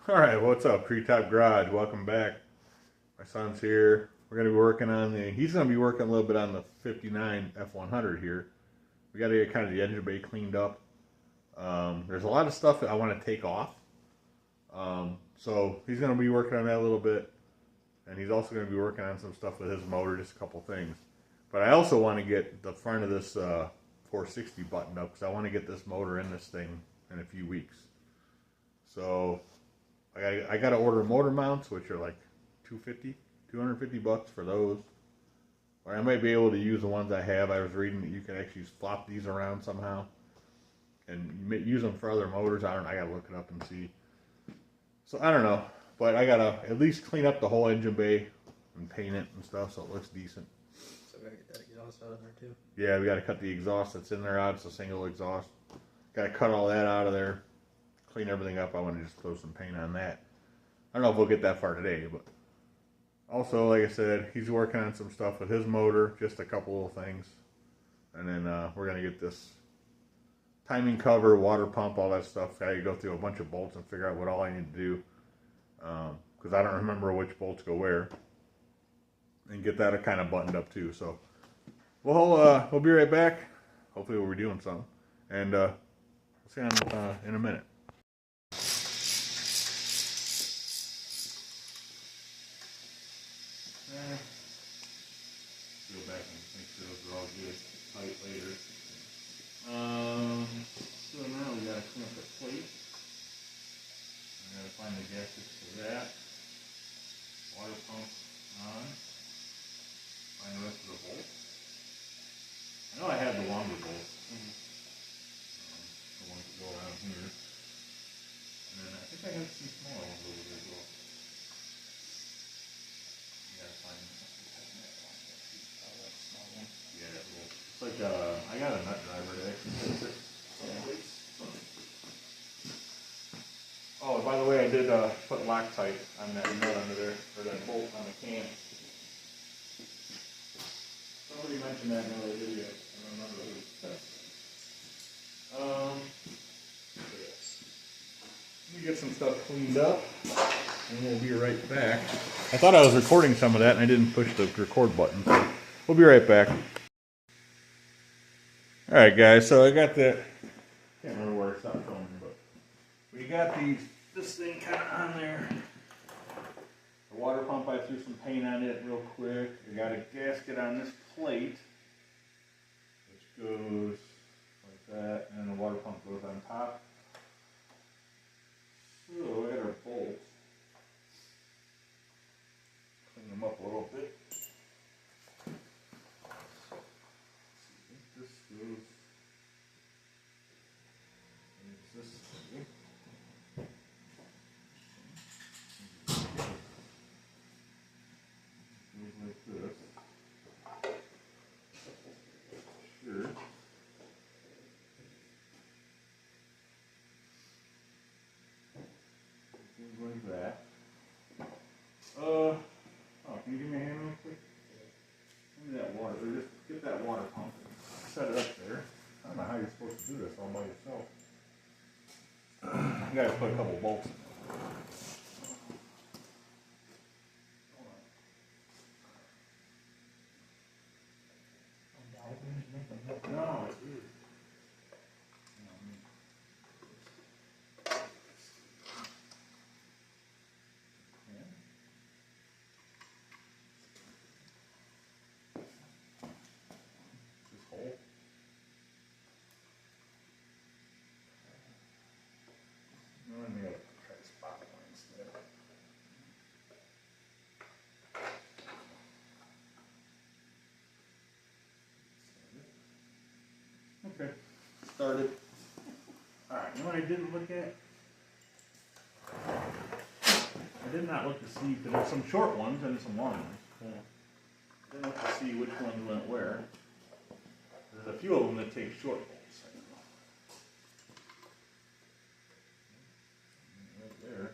Alright, what's up, Treetop Garage? Welcome back. My son's here. We're going to be working on he's going to be working a little bit on the 59 f100 here. We got to get kind of the engine bay cleaned up. There's a lot of stuff that I want to take off. So he's going to be working on that a little bit. And he's also going to be working on some stuff with his motor, just a couple things. But I also want to get the front of this 460 buttoned up because I want to get this motor in this thing in a few weeks. So I got to order motor mounts, which are like $250 for those. Or I might be able to use the ones I have. I was reading that you can actually flop these around somehow and use them for other motors. I got to look it up and see. So I don't know, but I got to at least clean up the whole engine bay and paint it and stuff so it looks decent. So we got to get that exhaust out of there too. Yeah, we got to cut the exhaust that's in there out. It's a single exhaust. Got to cut all that out of there. Clean everything up. I want to just throw some paint on that. I don't know if we'll get that far today, but also, like I said, he's working on some stuff with his motor, just a couple little things. And then we're going to get this timing cover, water pump, all that stuff. I got to go through a bunch of bolts and figure out what all I need to do. Because I don't remember which bolts go where. And get that kind of buttoned up too. So we'll be right back. Hopefully we'll be doing something. And we'll see you in a minute. Go back and make sure those are all good, tight later. So now we gotta clean up the plate. We gotta find the gaskets for that. Water pump on. Find the rest of the bolts. I know I have the longer bolts. The ones that go around here. And then I think I have some smaller ones over there as well. You gotta find that one. Yeah, well, it's like I got a nut driver that actually fits it. Oh, and by the way, I did put Loctite on that nut under there, or that bolt on the can. Somebody mentioned that in another video. I don't remember who. Let me get some stuff cleaned up, and we'll be right back. I thought I was recording some of that, and I didn't push the record button, so we'll be right back. Alright guys, so I got that, can't remember where I stopped filming, but we got this thing kind of on there. The water pump, I threw some paint on it real quick. We got a gasket on this plate, which goes like that, and then the water pump goes on top. So we got our bolts. Clean them up a little bit. This goes. This thing. Goes like this. Sure. Goes like that. Oh, can you give me a hand real quick? Give me that water, or just get that water pump. Set it up there. I don't know how you're supposed to do this all by yourself. You gotta put a couple bolts in there. No, it is. This hole. No, let me try to spot one instead. Okay, started. Alright, you know what I didn't look at? I did not look to see, because there's some short ones and some long ones. Yeah. I didn't look to see which ones went where. There's a few of them that take short bolts. Right there.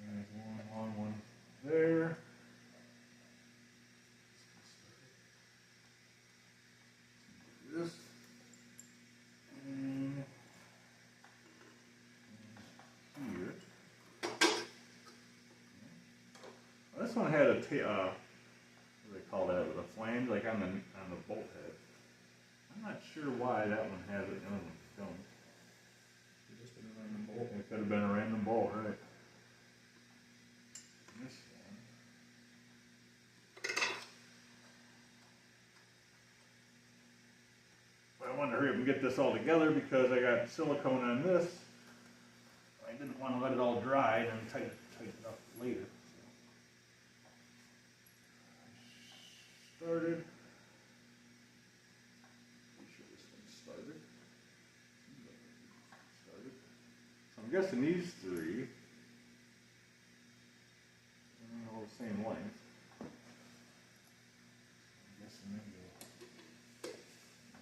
There's one long one there. This. And This one had a what do they call that? With a flange, like on the bolt head. I'm not sure why that one has it. The other one don't. It's just been a random bolt. It could have been a random bolt, right? This one. But I wanted to hurry up and get this all together because I got silicone on this. I didn't want to let it all dry and then tighten it up later. So. Started. Make sure this thing started. So I'm guessing these three are all the same length. I'm guessing they go here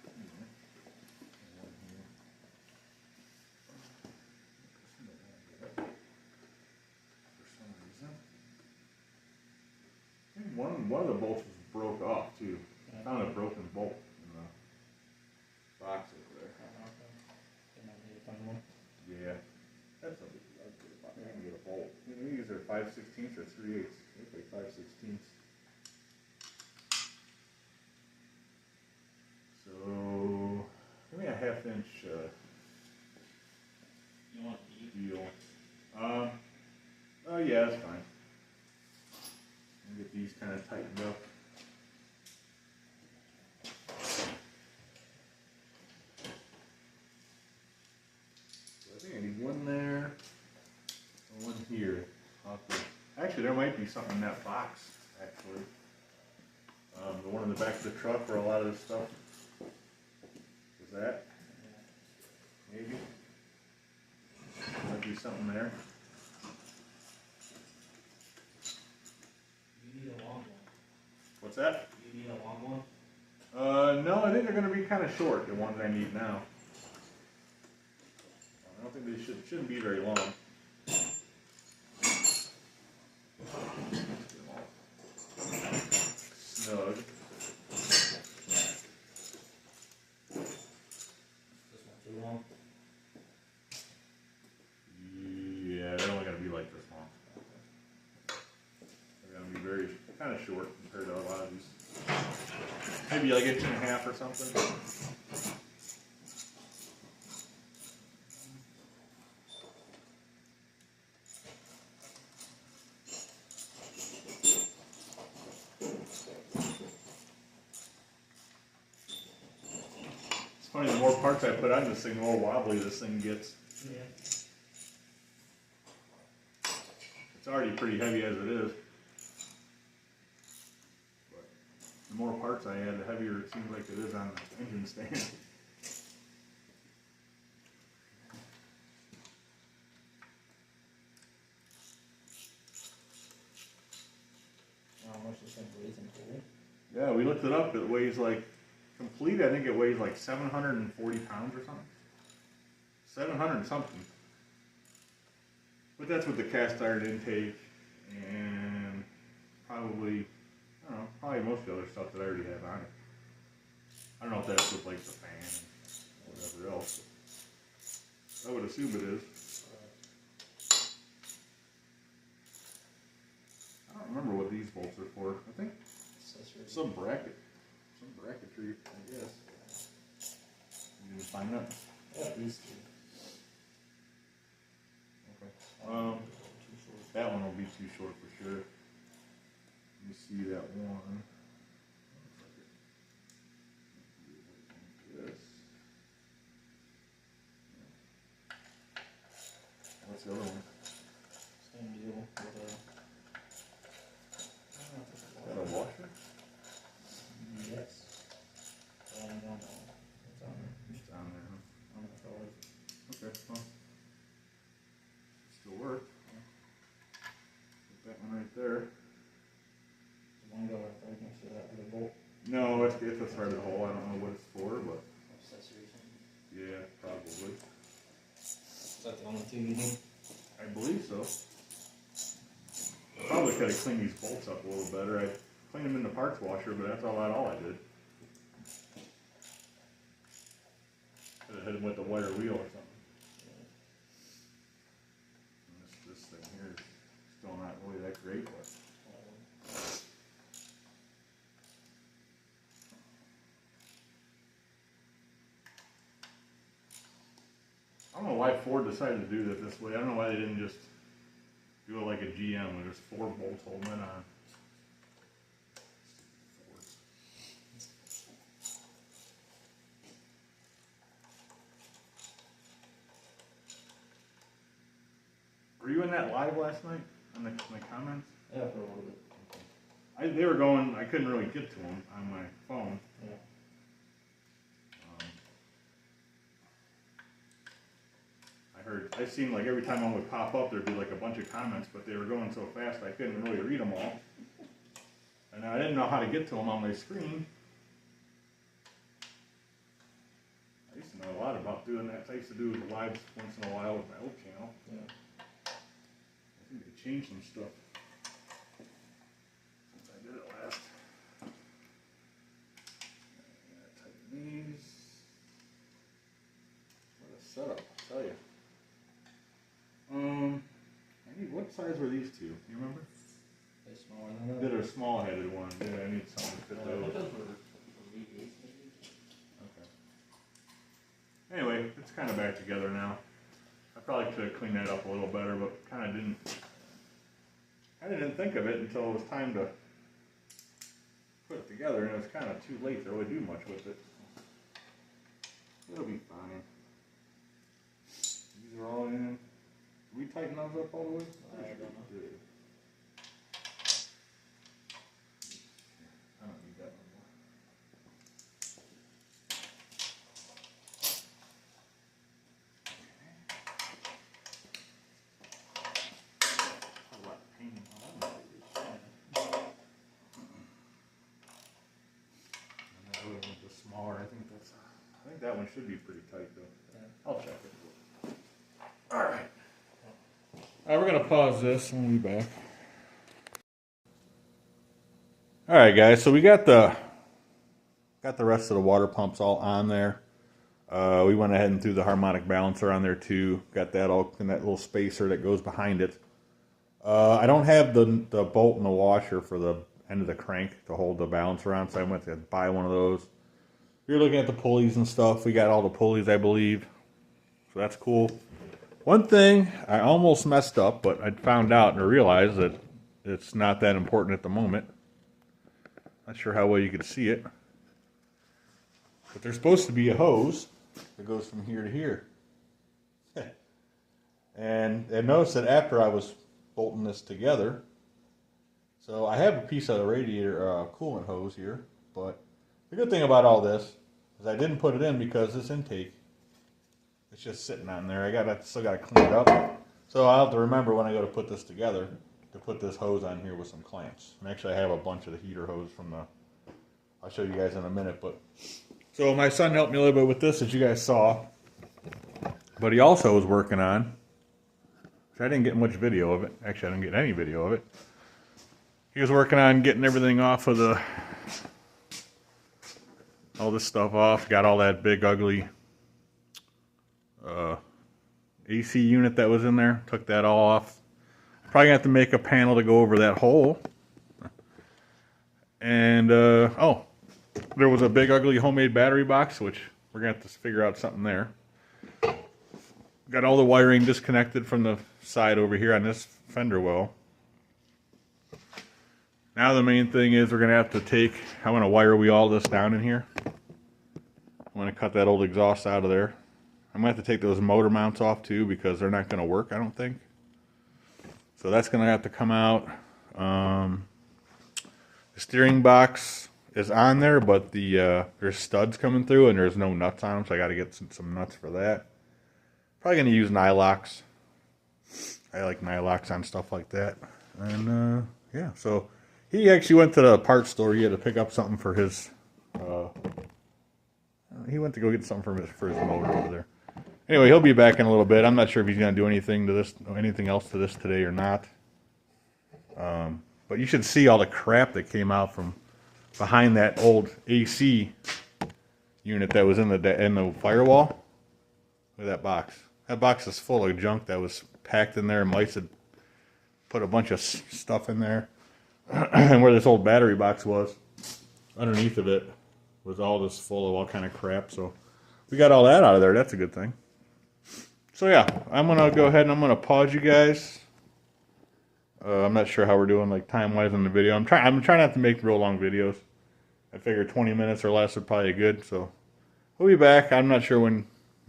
and one here. For some reason. I think one of the bolts was broke off too. I found a broken bolt in the box over there. Yeah. That's a big deal. I can get a bolt. These are 5/16 or 3/8. They look like 5/16. So give me a 1/2 inch You want deal. Oh yeah, that's fine. And get these kind of tightened up. So I think I need one there, and one here. Actually, there might be something in that box. Actually, the one in the back of the truck where a lot of this stuff is that. Maybe. Might be something there. You need a long one. What's that? You need a long one? No, I think they're going to be kind of short, the ones I need now. I don't think they shouldn't be very long. Snug. This one too long? Yeah, they're only going to be like this long. They're going to be very kind of short compared to a lot of these. Maybe like 1.5 inches or something. It's funny, the more parts I put on this thing, the more wobbly this thing gets. Yeah. It's already pretty heavy as it is. But the more parts I add, the heavier it seems like it is on the engine stand. How much this thing weighs in total? Yeah, we looked it up. It weighs like, complete, I think it weighs like 740 pounds or something. 700 something. But that's with the cast iron intake and probably, I don't know, probably most of the other stuff that I already have on it. I don't know if that's with like the fan or whatever else. I would assume it is. I don't remember what these bolts are for. I think some bracket. Some bracketry, I guess. You can find that? Yeah, these two. Okay. That one will be too short for sure. Let me see that one. This. What's the other one? Same deal with Is that a washer? yes. I don't know. It's on there. It's on there, huh? On the colors. Okay, well. Still work. Put that one right there. There's one go right there next to that other bolt. No, it's a threaded hole. I don't know what it's for, but Accessory something. yeah, probably. Is that the only two you need? I believe so. Probably could have cleaned these bolts up a little better. I cleaned them in the parts washer, but that's all I did. Could have hit them with a wire wheel or something. And this thing here is still not really that great, but why Ford decided to do that this way. I don't know why they didn't just do it like a GM where there's 4 bolts holding it on. Were you in that live last night on the comments? Yeah, for a little bit. They were going, I couldn't really get to them on my phone. Yeah. I seen like every time one would pop up, there'd be like a bunch of comments, but they were going so fast I couldn't really read them all. And I didn't know how to get to them on my screen. I used to know a lot about doing that. I used to do lives once in a while with my old channel. Yeah. I think they changed some stuff since I did it last. Tighten these. What a setup, I'll tell you. What size were these two? You remember? They're smaller than that. They're a small-headed one. Yeah, I need something to fit those. Those were V8 maybe? Okay. Anyway, it's kind of back together now. I probably could have cleaned that up a little better, but kind of didn't. I didn't think of it until it was time to put it together, and it was kind of too late to really do much with it. It'll be fine. These are all in. Did we tighten those up all the way? I don't know. I don't need that no more. A lot of painting on that. And that other one's just smaller. I think that one should be pretty tight though. Yeah. I'll check it. All right. We're going to pause this and we'll be back. Alright guys, so we got the rest of the water pumps all on there. We went ahead and threw the harmonic balancer on there too. Got that all in that little spacer that goes behind it. I don't have the bolt and the washer for the end of the crank to hold the balancer on, so I went to buy one of those. You're looking at the pulleys and stuff. We got all the pulleys, I believe. So that's cool. One thing I almost messed up, but I found out and I realized that it's not that important at the moment. Not sure how well you can see it. But there's supposed to be a hose that goes from here to here. And notice that after I was bolting this together, so I have a piece of the radiator coolant hose here, but the good thing about all this is I didn't put it in because this intake, it's just sitting on there. Still gotta clean it up. So I'll have to remember when I go to put this together to put this hose on here with some clamps. And actually I have a bunch of the heater hose from I'll show you guys in a minute. But so my son helped me a little bit with this, as you guys saw. But he also was working on, which I didn't get much video of it. Actually, I didn't get any video of it. He was working on getting everything off of all this stuff off. Got all that big ugly AC unit that was in there. Took that all off. Probably gonna have to make a panel to go over that hole. And oh, there was a big ugly homemade battery box, which we're gonna have to figure out something there. Got all the wiring disconnected from the side over here on this fender well. Now the main thing is we're gonna have to I want to wire all this down in here. I'm gonna cut that old exhaust out of there. I'm gonna have to take those motor mounts off too because they're not gonna work, I don't think. So that's gonna have to come out. The steering box is on there, but there's studs coming through and there's no nuts on them, so I got to get some nuts for that. Probably gonna use nylox. I like nylox on stuff like that. And yeah, so he actually went to the parts store. He had to pick up something for his. He went to go get something for his motor over there. Anyway, he'll be back in a little bit. I'm not sure if he's gonna do anything else to this today or not. But you should see all the crap that came out from behind that old AC unit that was in the firewall. Look at that box. That box is full of junk that was packed in there. Mice had put a bunch of stuff in there. And where this old battery box was, underneath of it, was all just full of all kind of crap. So we got all that out of there. That's a good thing. So yeah, I'm gonna go ahead and I'm gonna pause you guys. I'm not sure how we're doing like time wise on the video. I'm trying not to make real long videos. I figure 20 minutes or less would probably be good. So we'll be back. I'm not sure if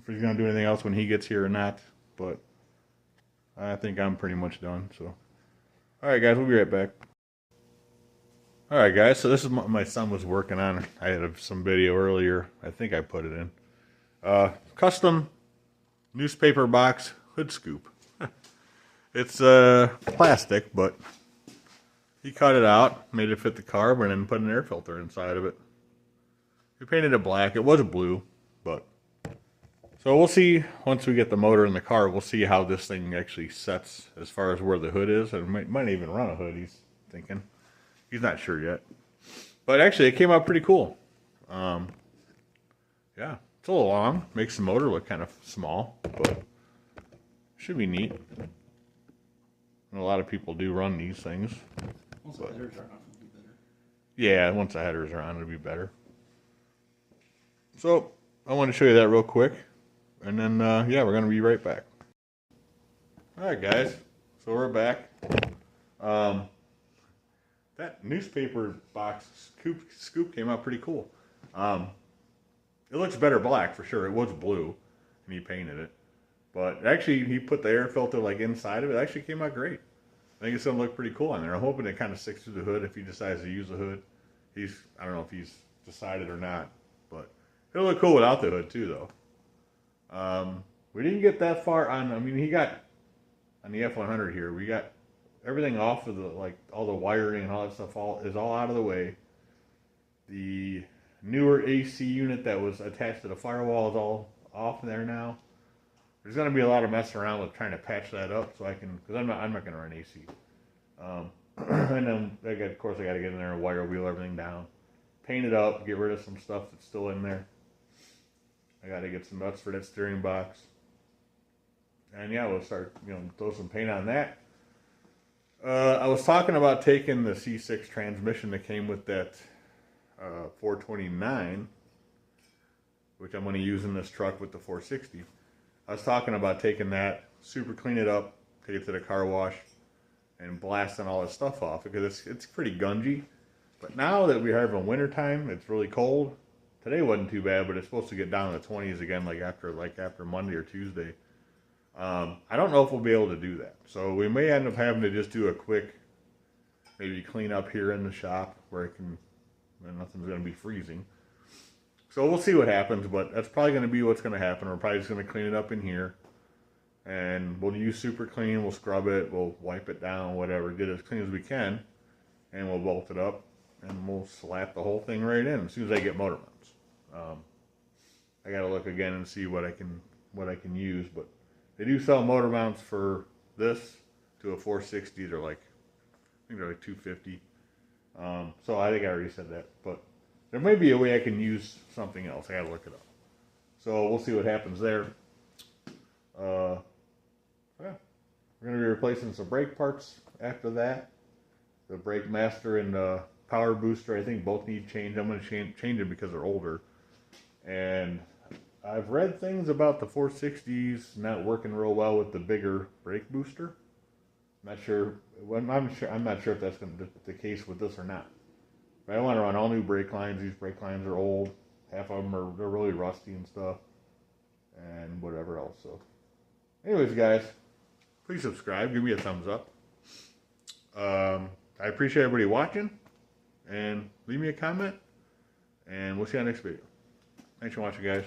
he's gonna do anything else when he gets here or not, but I think I'm pretty much done. So all right, guys, we'll be right back. All right, guys. So this is what my son was working on. I had some video earlier. I think I put it in. Custom newspaper box hood scoop. It's plastic, but he cut it out, made it fit the carb, and then put an air filter inside of it. We painted it black. It was blue, but so we'll see once we get the motor in the car. We'll see how this thing actually sets as far as where the hood is. And might even run a hood. He's thinking. He's not sure yet, but actually it came out pretty cool. Yeah, it's a little long. Makes the motor look kind of small, but should be neat. And a lot of people do run these things. Once the headers are on, it'll be better. Yeah, once the headers are on, it'll be better. So I want to show you that real quick, and then yeah, we're gonna be right back. All right, guys. So we're back. That newspaper box scoop came out pretty cool. It looks better black for sure. It was blue, and he painted it. But actually, he put the air filter like inside of it. It actually came out great. I think it's gonna look pretty cool on there. I'm hoping it kind of sticks through the hood if he decides to use the hood. I don't know if he's decided or not, but it'll look cool without the hood too, though. We didn't get that far on. I mean, he got on the f100 here. We got everything off of the all the wiring and all that stuff is all out of the way. The newer AC unit that was attached to the firewall is all off there now. There's going to be a lot of messing around with trying to patch that up, so I can, because I'm not going to run AC. And then of course I got to get in there and wire wheel everything down, paint it up, get rid of some stuff that's still in there. I got to get some nuts for that steering box, and yeah, we'll start throw some paint on that. I was talking about taking the C6 transmission that came with that 429, which I'm going to use in this truck with the 460. I was talking about taking that, super clean it up, take it to the car wash, and blasting all this stuff off because it's pretty gungy. But now that we're having winter time, it's really cold. Today wasn't too bad, but it's supposed to get down to the 20s again, like after Monday or Tuesday. I don't know if we'll be able to do that. So we may end up having to just do a quick, maybe clean up here in the shop where nothing's going to be freezing. So we'll see what happens, but that's probably going to be what's going to happen. We're probably just going to clean it up in here, and we'll use super clean. We'll scrub it, we'll wipe it down, whatever, get it as clean as we can, and we'll bolt it up, and we'll slap the whole thing right in as soon as I get motor mounts. I got to look again and see what I can use, but they do sell motor mounts for this to a 460. They're I think they're like $250. So I think I already said that, but there may be a way I can use something else. I gotta look it up. So we'll see what happens there. Yeah. We're gonna be replacing some brake parts after that. The brake master and the power booster, I think both need change. I'm gonna change them because they're older. And I've read things about the 460s not working real well with the bigger brake booster. I'm not sure. I'm not sure if that's going to be the case with this or not. But I want to run all new brake lines. These brake lines are old. Half of them they're really rusty and stuff, and whatever else. So, anyways, guys, please subscribe. Give me a thumbs up. I appreciate everybody watching, and leave me a comment. And we'll see you on the next video. Thanks for watching, guys.